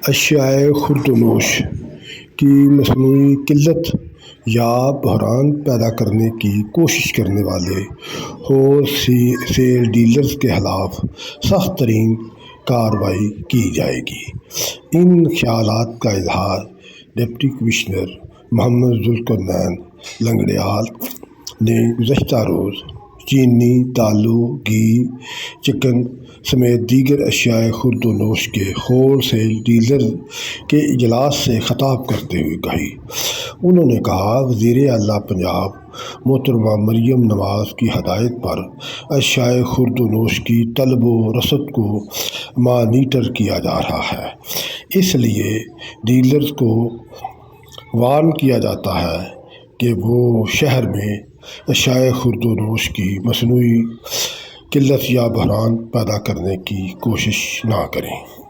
اشیائے خوردونوش کی مصنوعی قلت یا بحران پیدا کرنے کی کوشش کرنے والے ہول سیل ڈیلرز کے خلاف سخت ترین کارروائی کی جائے گی۔ ان خیالات کا اظہار ڈپٹی کمشنر محمد ذوالقرنین لنگڑیال نے گزشتہ روز چینی، دالوں، گھی، چکن سمیت دیگر اشیائے خوردونوش کے ہول سیل ڈیلرز کے اجلاس سے خطاب کرتے ہوئے کہی۔ انہوں نے کہا، وزیر اعلیٰ پنجاب محترمہ مریم نواز کی ہدایت پر اشیائے خوردونوش کی طلب و رسد کو مانیٹر کیا جا رہا ہے۔ اس لیے ڈیلرز کو وارن کیا جاتا ہے کہ وہ شہر میں اشیائے خوردونوش کی مصنوعی قلت یا بحران پیدا کرنے کی کوشش نہ کریں۔